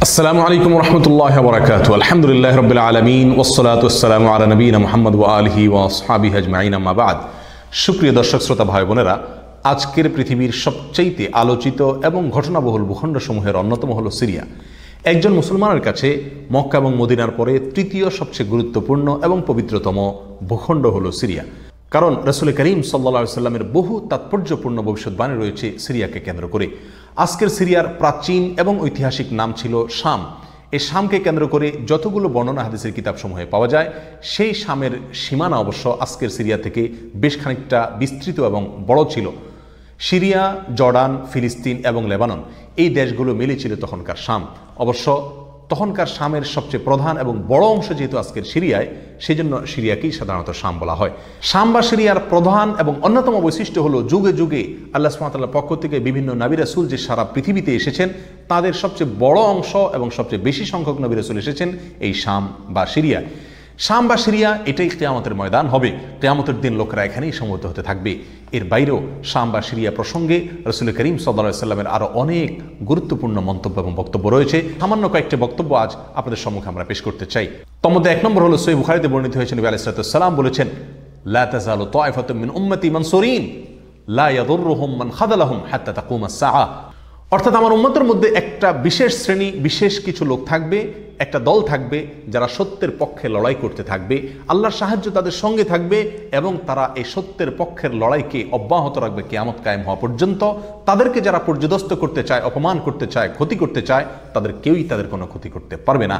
আসসালামু আলাইকুম রহমতুল্লাহ বরকাতুহু আলহামদুলিল্লাহ রাব্বিল আলামিন ওয়াসসালাতু ওয়াসসালামু আলা নবিয়িনা মুহাম্মদ ওয়া আলিহি ওয়া আসহাবিহি আজমাইন আম্মা বাদ। সুপ্রিয় দর্শক শ্রোতা ভাই বোনেরা, আজকের পৃথিবীর সবচেয়ে আলোচিত এবং ঘটনাবহুল ভূখণ্ডসমূহের অন্যতম হলো সিরিয়া। একজন মুসলমানের কাছে মক্কা এবং মদিনার পরে তৃতীয় সবচেয়ে গুরুত্বপূর্ণ এবং পবিত্রতম ভূখণ্ড হলো সিরিয়া। কারণ রাসূল করিম সাল্লাল্লাহু আলাইহি সাল্লামের বহু তাৎপর্যপূর্ণ ভবিষ্যৎবাণী রয়েছে সিরিয়াকে কেন্দ্র করে। আজকের সিরিয়ার প্রাচীন এবং ঐতিহাসিক নাম ছিল শাম। এই শামকে কেন্দ্র করে যতগুলো বর্ণনা হাদিসের কিতাবসমূহে পাওয়া যায়, সেই শামের সীমানা অবশ্য আজকের সিরিয়া থেকে বেশ খানিকটা বিস্তৃত এবং বড় ছিল। সিরিয়া, জর্ডান, ফিলিস্তিন এবং লেবানন এই দেশগুলো মিলে ছিল তখনকার শাম। অবশ্য তখনকার শামের সবচেয়ে প্রধান এবং বড় অংশ যেহেতু আজকের সিরিয়ায়, সেই জন্য সিরিয়াকেই সাধারণত শাম বলা হয়। শাম বা সিরিয়ার প্রধান এবং অন্যতম বৈশিষ্ট্য হলো যুগে যুগে আল্লাহ সুবহানাহু ওয়া তাআলার পক্ষ থেকে বিভিন্ন নবী রাসূল যে সারা পৃথিবীতে এসেছেন, তাদের সবচেয়ে বড় অংশ এবং সবচেয়ে বেশি সংখ্যক নবী রাসূল এসেছেন এই শাম বা সিরিয়া। শাম বা সিরিয়া এটাই কিয়ামতের ময়দান হবে। কিয়ামতের দিন লোকেরা এখানেই সমবেত হতে থাকবে। এর বাইরেও শাম বা সিরিয়া প্রসঙ্গে রাসূল করিম সাল্লাল্লাহু আলাইহি সাল্লামের আরও অনেক গুরুত্বপূর্ণ মন্তব্য এবং বক্তব্য রয়েছে। সামান্য কয়েকটি বক্তব্য আজ আপনাদের সম্মুখে আমরা পেশ করতে চাই। তার মধ্যে এক নম্বর হলো সহিহ বুখারীতে বর্ণিত হয়েছে, নবী আলাইহিস সালাতু ওয়াস সালাম বলেছেন, লা তাযালু তায়ফাতুম মিন উম্মতি মানসুরিন লা ইয়াদুররুহুম মান খাযালাহুম হাত্তা তাকুমাস সাআ। অর্থাৎ আমার উম্মতের মধ্যে একটা বিশেষ শ্রেণী, বিশেষ কিছু লোক থাকবে, একটা দল থাকবে যারা সত্যের পক্ষে লড়াই করতে থাকবে, আল্লাহর সাহায্য তাদের সঙ্গে থাকবে এবং তারা এই সত্যের পক্ষের লড়াইকে অব্যাহত রাখবে কিয়ামত কায়েম হওয়া পর্যন্ত। তাদেরকে যারা পর্যদস্ত করতে চায়, অপমান করতে চায়, ক্ষতি করতে চায়, তাদের কেউই তাদের কোনো ক্ষতি করতে পারবে না।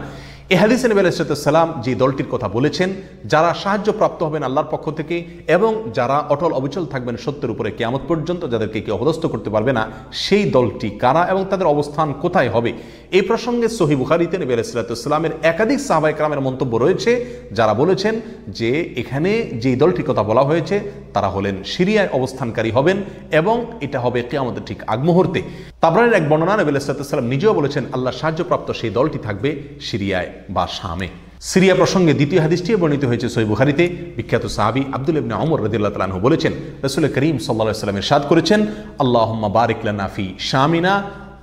এই হাদিসে নবী আলাইহিস সালাম যে দলটির কথা বলেছেন, যারা সাহায্য প্রাপ্ত হবেন আল্লাহর পক্ষ থেকে এবং যারা অটল অবিচল থাকবেন সত্যের উপরে কিয়ামত পর্যন্ত, যাদেরকে কেউ অপদস্থ করতে পারবে না, সেই দলটি কারা এবং তাদের অবস্থান কোথায় হবে, এই প্রসঙ্গে সহিহ বুখারীতে নবী আলাইহিস সালামের একাধিক সাহাবায়ে কেরামের মন্তব্য রয়েছে, যারা বলেছেন যে এখানে যে দলটির কথা বলা হয়েছে তারা হলেন সিরিয়ায় অবস্থানকারী হবেন এবং এটা হবে কিয়ামতের ঠিক আগ মুহূর্তে। তাবরানীর এক বর্ণনা, নবী আলাইহিস সালাম নিজেও বলেছেন আল্লাহ সাহায্যপ্রাপ্ত সেই দলটি থাকবে সিরিয়ায় বা শামে। সিরিয়া প্রসঙ্গে দ্বিতীয় হাদিসটি বর্ণিত হয়েছে সহিহ বুখারীতে। বিখ্যাত সাহাবী আব্দুল্লাহ ইবনে ওমর রাদিয়াল্লাহু তাআলা আনহু বলেছেন, রাসূল করিম সাল্লাল্লাহু আলাইহি ওয়াসাল্লাম ইরশাদ করেছেন, আল্লাহুম্মা বারিক লানা ফি শামিনা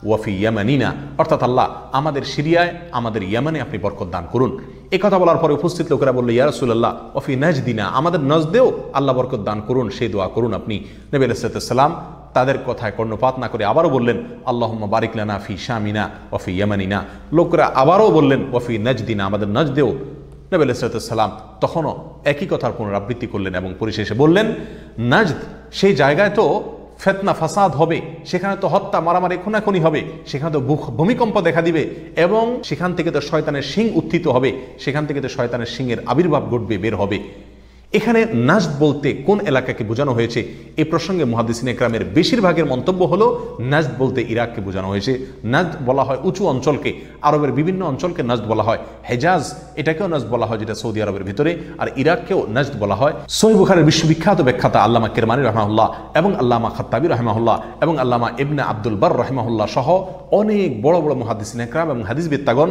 ওয়াফি ইয়ামানিনা, অর্থাৎ আল্লাহ আমাদের সিরিয়ায়, আমাদের ইয়ামানে আপনি বরকত দান করুন। এই কথা বলার পরে উপস্থিত লোকেরা বলল, ইয়া রাসূলুল্লাহ ওয়াফি নাজদিনা, আমাদের নজদেও আল্লাহ বরকত দান করুন, সেই দোয়া করুন আপনি। নবী আলাইহিস সালাম তাদের কথায় কর্ণপাত না করে আবারও বললেন, আল্লাহুম্মা বারিক লানা ফি শামিনা ওয়াফি ইয়ামানিনা। লোকেরা আবারও বললেন ওয়াফি নাজদিনা, আমাদের নজদেও। নবী আলাইহিস সালাম তখনও একই কথার পুনরাবৃত্তি করলেন এবং পরিশেষে বললেন, নাজদ সেই জায়গায় তো ফেতনা ফাসাদ হবে, সেখানে তো হত্যা মারামারি খুনাখুনি হবে, সেখানে তো ভূমিকম্প দেখা দিবে এবং সেখান থেকে তো শয়তানের শিং উত্থিত হবে, সেখান থেকে তো শয়তানের শিংয়ের আবির্ভাব ঘটবে, বের হবে। এখানে নাজদ বলতে কোন এলাকাকে বোঝানো হয়েছে, এই প্রসঙ্গে মুহাদ্দিসিনে কেরামের বেশিরভাগের মন্তব্য হলো নাজদ বলতে ইরাককে বোঝানো হয়েছে। নাজদ বলা হয় উঁচু অঞ্চলকে, আরবের বিভিন্ন অঞ্চলকে নাজদ বলা হয়। হেজাজ এটাকেও নাজদ বলা হয়, যেটা সৌদি আরবের ভিতরে, আর ইরাককেও নাজদ বলা হয়। সহিহ বুখারীর বিশ্ববিখ্যাত ব্যাখ্যাতা আল্লামা কিরমানি রাহমাহুল্লাহ এবং আল্লামা খাত্তাবী রাহমাহুল্লাহ এবং আল্লামা ইবনে আব্দুল বার রাহমাহুল্লাহ সহ অনেক বড় বড় মুহাদ্দিসিনে কেরাম এবং হাদিসবিদগণ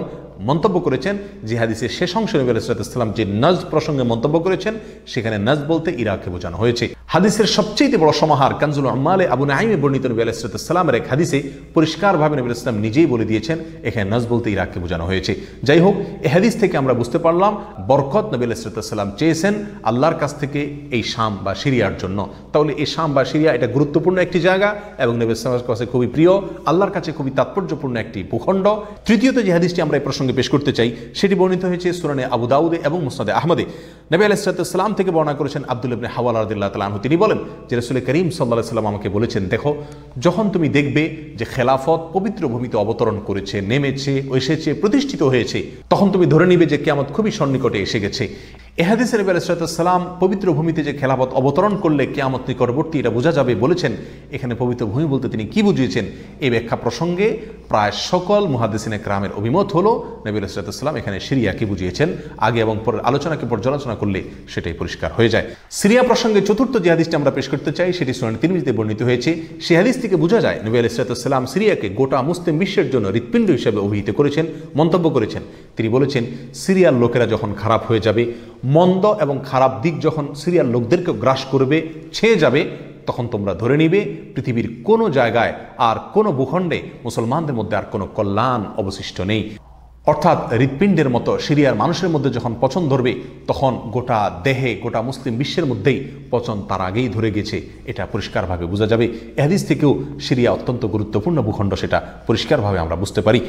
মন্তব্য করেছেন যে হাদিসের শেষ অংশে নবী আলাইহিস সালাম যে নাজদ প্রসঙ্গে মন্তব্য করেছেন, সেখানে নাজদ বলতে ইরাককে বোঝানো হয়েছে। হাদিসের সবচেয়ে বড় সমাহার কানজুল উম্মালে আবু নাঈমে বর্ণিত নবী আলাইহিস সালামের এক হাদিসে পরিষ্কারভাবে নবী আলাইহিস সালাম নিজেই বলে দিয়েছেন এখানে নাজদ বলতে ইরাককে বোঝানো হয়েছে। যাই হোক, এই হাদিস থেকে আমরা বুঝতে পারলাম বরকত নবী আলাইহিস সালাম চেয়েছেন আল্লাহর কাছ থেকে এই শাম বা সিরিয়ার জন্য। তাহলে এই শাম বা সিরিয়া এটা গুরুত্বপূর্ণ একটি জায়গা এবং নবী আলাইহিস সালামের কাছে খুবই প্রিয়, আল্লাহর কাছে খুবই তাৎপর্যপূর্ণ একটি ভূখণ্ড। তৃতীয়ত যে হাদিসটি আমরা এই প্রসঙ্গে পেশ করতে চাই, সেটি বর্ণিত হয়েছে সুনানে আবু দাউদে এবং মুসনাদে আহমদে। নবী আলাইহিস সালাম থেকে বর্ণনা করেছেন আব্দুল্লাহ ইবনে হাওয়ালা রাদিয়াল্লাহু তাআলা আনহু, তিনি বলেন যে রাসূল করিম সাল্লাল্লাহু আলাইহি ওয়াসাল্লাম আমাকে বলেছেন, দেখো যখন তুমি দেখবে যে খেলাফত পবিত্র ভূমিতে অবতরণ করেছে, নেমেছে, এসেছে, প্রতিষ্ঠিত হয়েছে, তখন তুমি ধরে নিবে যে কিয়ামত খুবই সন্নিকটে এসে গেছে। এ হাদিসে নবী আলাইহিস সালাম পবিত্র ভূমিতে যে খেলাফত অবতরণ করলে কিয়ামত নিকটবর্তী এটা বোঝা যাবে বলেছেন। এখানে পবিত্র ভূমি বলতে তিনি কি বুঝিয়েছেন, এই ব্যাখ্যা প্রসঙ্গে প্রায় সকল মুহাদ্দিসিনে কেরামের অভিমত হলো নবী আলাইহিস সালাম এখানে সিরিয়াকে বুঝিয়েছেন। আগে এবং পরের আলোচনাকে পর্যালোচনা করলে সেটাই পরিষ্কার হয়ে যায়। সিরিয়া প্রসঙ্গে চতুর্থ যে হাদিসটি আমরা পেশ করতে চাই, সেটি সুনান তিরমিজিতে বর্ণিত হয়েছে। সেই হাদিস থেকে বোঝা যায় নবী আলাইহিস সালাম সিরিয়াকে গোটা মুসলিম বিশ্বের জন্য হৃৎপিণ্ড হিসেবে অভিহিত করেছেন, মন্তব্য করেছেন। তিনি বলেছেন, সিরিয়ার লোকেরা যখন খারাপ হয়ে যাবে, মন্দ এবং খারাপ দিক যখন সিরিয়ার লোকদেরকে গ্রাস করবে, ছেয়ে যাবে, তখন তোমরা ধরে নিবে পৃথিবীর কোনো জায়গায় আর কোনো ভূখণ্ডে মুসলমানদের মধ্যে আর কোনো কল্যাণ অবশিষ্ট নেই। অর্থাৎ হৃৎপিণ্ডের মতো সিরিয়ার মানুষের মধ্যে যখন পচন ধরবে তখন গোটা দেহে, গোটা মুসলিম বিশ্বের মধ্যেই পচন তার আগেই ধরে গেছে, এটা পরিষ্কারভাবে বোঝা যাবে। এ হাদিস থেকেও সিরিয়া অত্যন্ত গুরুত্বপূর্ণ ভূখণ্ড, সেটা পরিষ্কারভাবে আমরা বুঝতে পারি।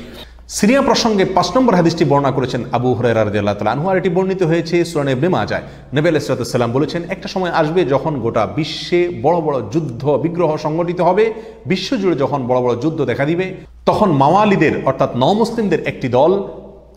সিরিয়া প্রসঙ্গে 5 নম্বর হাদিসটি বর্ণনা করেছেন আবু হুরায়রা রাদিয়াল্লাহু তাআলা আনহু, আর এটি বর্ণিত হয়েছে সুনান ইবনে মাজাহ। নবী আলাইহিস সালাম বলেছেন, একটা সময় আসবে যখন গোটা বিশ্বে বড় বড় যুদ্ধ বিগ্রহ সংগঠিত হবে, বিশ্বজুড়ে যখন বড় বড় যুদ্ধ দেখা দিবে, তখন মাওয়ালিদের অর্থাৎ নওমুসলিমদের একটি দল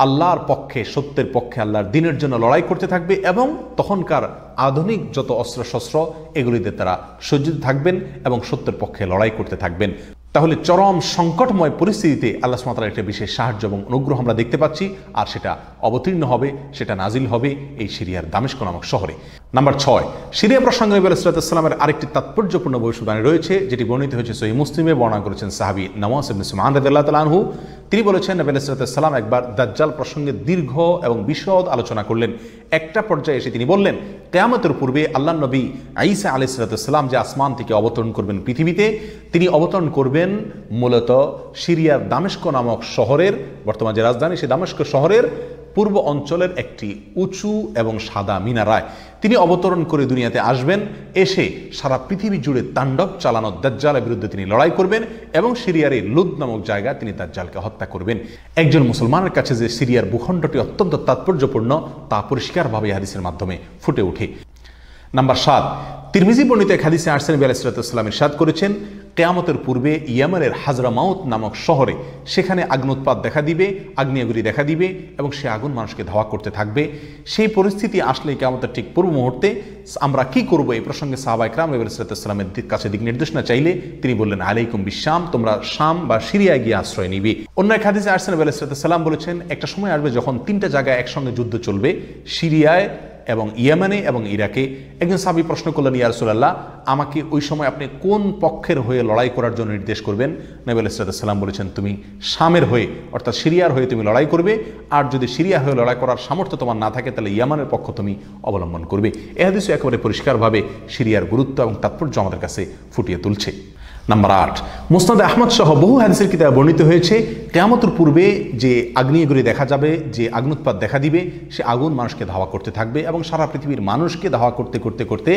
আল্লাহর পক্ষে, সত্যের পক্ষে, আল্লাহর দ্বীনের জন্য লড়াই করতে থাকবে এবং তখনকার আধুনিক যত অস্ত্রশস্ত্র এগুলিতে তারা সজ্জিত থাকবেন এবং সত্যের পক্ষে লড়াই করতে থাকবেন। তাহলে চরম সংকটময় পরিস্থিতিতে আল্লাহ সুবহানাহু ওয়া তাআলার একটা বিশেষ সাহায্য এবং অনুগ্রহ আমরা দেখতে পাচ্ছি, আর সেটা অবতীর্ণ হবে, সেটা নাজিল হবে এই সিরিয়ার দামেস্ক নামক শহরে। নাম্বার 6, সিরিয়া প্রসঙ্গে নবী আলাইহিস সালামের আরেকটি তাৎপর্যপূর্ণ ভবিষ্যদ্বাণী রয়েছে, যেটি বর্ণিত হয়েছে সহিহ মুসলিমে। বর্ণনা করেছেন সাহাবী নওয়াস ইবনে সুমআন রাদিয়াল্লাহু তাআলা আনহু। তিনি বলেছেন, নবী আলাইহিস সালাম একবার দাজ্জাল প্রসঙ্গে দীর্ঘ এবং বিশদ আলোচনা করলেন। একটা পর্যায়ে এসে তিনি বললেন, কিয়ামতের পূর্বে আল্লাহর নবী ঈসা আলাইহিস সালাম যে আসমান থেকে অবতরণ করবেন পৃথিবীতে, তিনি অবতরণ করবেন মূলত সিরিয়ার দামেস্ক নামক শহরের, বর্তমান যে রাজধানী সেই দামেস্ক শহরের পূর্ব অঞ্চলের একটি উঁচু এবং সাদা মিনারায় তিনি অবতরণ করে দুনিয়াতে আসবেন। এসে সারা পৃথিবী জুড়ে তাণ্ডব চালানো দাজ্জালের বিরুদ্ধে তিনি লড়াই করবেন এবং সিরিয়ার এই লুদ নামক জায়গায় তিনি দাজ্জালকে হত্যা করবেন। একজন মুসলমানের কাছে যে সিরিয়ার ভূখণ্ডটি অত্যন্ত তাৎপর্যপূর্ণ তা পরিষ্কারভাবে হাদিসের মাধ্যমে ফুটে ওঠে। নাম্বার 7, তিরমিজি বর্ণিত এক হাদিসে আসছেন, নবী আলাইহিস সালাম ইরশাদ করেছেন, কিয়ামতের পূর্বে ইয়েমেনের হাজরামাউত নামক শহরে সেখানে আগ্নোৎপাত দেখা দিবে, আগ্নেয়গিরি দেখা দিবে এবং সে আগুন মানুষকে ধাওয়া করতে থাকবে। সেই পরিস্থিতি আসলে কিয়ামতের ঠিক পূর্ব মুহূর্তে আমরা কি করব, এই প্রসঙ্গে সাহাবা ইকরাম নবী আলাইহিস সালামের কাছে দিক নির্দেশনা চাইলে তিনি বললেন, আলাইকুম বিশাম, তোমরা শাম বা সিরিয়ায় গিয়ে আশ্রয় নিবে। অন্য এক হাদিসে আসছেন, নবী আলাইহিস সালাম বলেছেন, একটা সময় আসবে যখন 3টা জায়গায় একসঙ্গে যুদ্ধ চলবে, সিরিয়ায় এবং ইয়েমেনে এবং ইরাকে। একজন সাহাবী প্রশ্ন করলেন, ইয়া রাসূলুল্লাহ, আমাকে ওই সময় আপনি কোন পক্ষের হয়ে লড়াই করার জন্য নির্দেশ করবেন? নবী আলাইহিস সালাম বলেছেন, তুমি শামের হয়ে অর্থাৎ সিরিয়ার হয়ে তুমি লড়াই করবে, আর যদি সিরিয়া হয়ে লড়াই করার সামর্থ্য তোমার না থাকে তাহলে ইয়েমেনের পক্ষ তুমি অবলম্বন করবে। এই হাদিস একেবারে পরিষ্কারভাবে সিরিয়ার গুরুত্ব এবং তাৎপর্য আমাদের কাছে ফুটিয়ে তুলছে। নাম্বার 8, মুসনাদ আহমদ সহ বহু হাদিসের কিতাবে বর্ণিত হয়েছে, কিয়ামতের পূর্বে যে আগ্নেয়গিরি দেখা যাবে, যে আগ্নোৎপাত দেখা দিবে, সে আগুন মানুষকে ধাওয়া করতে থাকবে এবং সারা পৃথিবীর মানুষকে ধাওয়া করতে করতে করতে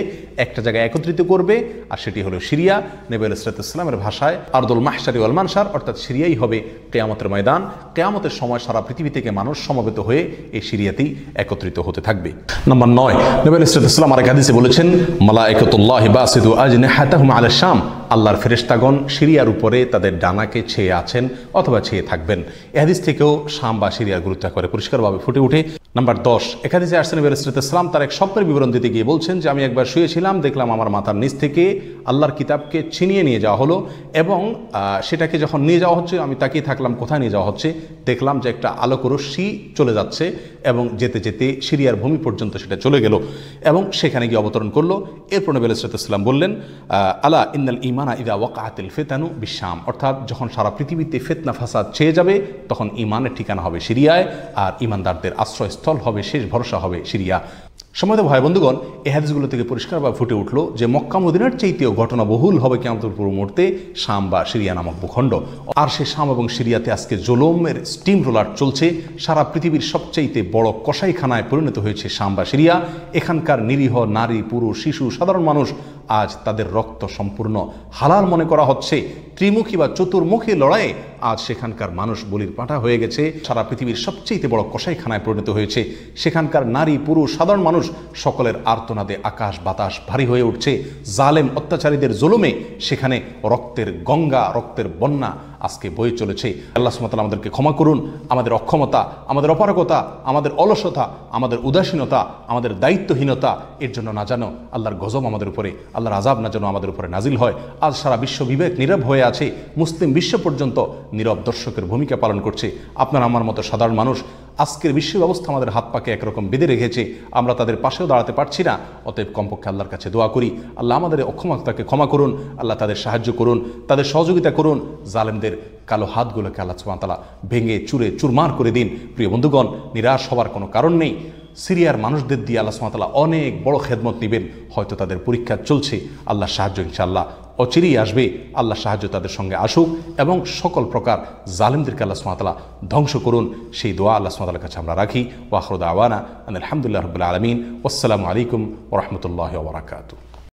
একটা জায়গায় একত্রিত করবে, আর সেটি হলো সিরিয়া। নবী আলাইহিস সালামের ভাষায় আরদুল মাহশারি ওয়াল মানশার, অর্থাৎ সিরিয়াই হবে কিয়ামতের ময়দান। কিয়ামতের সময় সারা পৃথিবী থেকে মানুষ সমবেত হয়ে এই সিরিয়াতেই একত্রিত হতে থাকবে। নাম্বার 9, নবী আলাইহিস সালাম আরেক হাদিসে বলেছেন, মালায়েকাতুল্লাহি বাসিতু আজনিহাতাহুম আলা শাম, আল্লাহর ফেরেশতাগণ সিরিয়ার উপরে তাদের ডানাকে ছেয়ে আছেন অথবা ছেয়ে থাকবেন। এই হাদিস থেকেও শাম বা সিরিয়ার গুরুত্ব একেবারে পরিষ্কারভাবে ফুটে ওঠে। নাম্বার 10, এক হাদিসে আসছেন, নবী আলাইহিস সালাম তার এক স্বপ্নের বিবরণ দিতে গিয়ে বলছেন যে, আমি একবার শুয়েছিলাম, দেখলাম আমার মাথার নিচ থেকে আল্লাহর কিতাবকে ছিনিয়ে নিয়ে যাওয়া হলো এবং সেটাকে যখন নিয়ে যাওয়া হচ্ছে আমি তাকিয়ে থাকলাম কোথায় নিয়ে যাওয়া হচ্ছে। দেখলাম যে একটা আলোক রশ্মি চলে যাচ্ছে এবং যেতে যেতে সিরিয়ার ভূমি পর্যন্ত সেটা চলে গেল এবং সেখানে গিয়ে অবতরণ করলো। এরপর নবী আলাইহিস সালাম বললেন, আলা ইন্নাল ঈমানা ইযা ওয়াকাআতিল ফিতানু বিশাম, অর্থাৎ যখন সারা পৃথিবীতে ফিতনা ফাসাদ ছেয়ে যাবে তখন ঈমানের ঠিকানা হবে সিরিয়ায়, আর ঈমানদারদের আশ্রয়স্থল হবে, শেষ ভরসা হবে সিরিয়া। সম্মানিত ভাই বন্ধুগণ, এই হাদিসগুলো থেকে পরিষ্কারভাবে ফুটে উঠলো যে মক্কা মদিনার চাইতেও ঘটনা বহুল হবে কিয়ামতের পূর্ব মুহূর্তে শাম বা সিরিয়া নামক ভূখণ্ড। আর সেই শাম এবং সিরিয়াতে আজকে জুলুমের স্টিম রোলার চলছে। সারা পৃথিবীর সবচাইতে বড় কসাইখানায় পরিণত হয়েছে শাম বা সিরিয়া। এখানকার নিরীহ নারী, পুরুষ, শিশু, সাধারণ মানুষ আজ তাদের রক্ত সম্পূর্ণ হালাল মনে করা হচ্ছে। ত্রিমুখী বা চতুর্মুখী লড়াইয়ে আজ সেখানকার মানুষ বলির পাঁঠা হয়ে গেছে। সারা পৃথিবীর সবচেয়ে বড় কসাইখানায় পরিণত হয়েছে। সেখানকার নারী, পুরুষ, সাধারণ মানুষ সকলের আর্তনাদে আকাশ বাতাস ভারী হয়ে উঠছে। জালেম অত্যাচারীদের জুলুমে সেখানে রক্তের গঙ্গা, রক্তের বন্যা আজকে বয়ে চলেছে। আল্লাহ সুবহানাহু ওয়া তাআলা আমাদেরকে ক্ষমা করুন। আমাদের অক্ষমতা, আমাদের অপারগতা, আমাদের অলসতা, আমাদের উদাসীনতা, আমাদের দায়িত্বহীনতা এর জন্য না যেন আল্লাহর গজব আমাদের উপরে, আল্লাহর আযাব না যেন আমাদের উপরে নাজিল হয়। আজ সারা বিশ্ব বিবেক নীরব হয়ে আছে। মুসলিম বিশ্ব পর্যন্ত নীরব দর্শকের ভূমিকা পালন করছে। আপনার আমার মতো সাধারণ মানুষ আজকের বিশ্ব ব্যবস্থা আমাদের হাত পাকে একরকম বেঁধে রেখেছে। আমরা তাদের পাশেও দাঁড়াতে পারছি না। অতএব কমপক্ষে আল্লাহর কাছে দোয়া করি, আল্লাহ আমাদের অক্ষমতাকে ক্ষমা করুন, আল্লাহ তাদের সাহায্য করুন, তাদের সহযোগিতা করুন। জালেমদের কালো হাতগুলোকে আল্লাহ সুবহানাহু ওয়া তাআলা ভেঙে চুরে চুরমার করে দিন। প্রিয় বন্ধুগণ, নিরাশ হওয়ার কোনো কারণ নেই। সিরিয়ার মানুষদের দিয়ে আল্লাহ সুবহানাহু ওয়া তাআলা অনেক বড় খেদমত নেবেন। হয়তো তাদের পরীক্ষা চলছে, আল্লাহর সাহায্য ইনশাআল্লাহ অচিরেই আসবে। আল্লাহর সাহায্য তাদের সঙ্গে আসুক এবং সকল প্রকার জালিমদেরকে আল্লাহ সুবহানাহু ওয়া তাআলা ধ্বংস করুন, সেই দোয়া আল্লাহ সুবহানাহু ওয়া তাআলার কাছে আমরা রাখি। ওয়া আখিরু দাওয়ানা আলহামদুলিল্লাহি রাব্বিল আলামিন। ওয়াসসালামু আলাইকুম ওয়া রাহমাতুল্লাহি ওয়া বারাকাতুহু।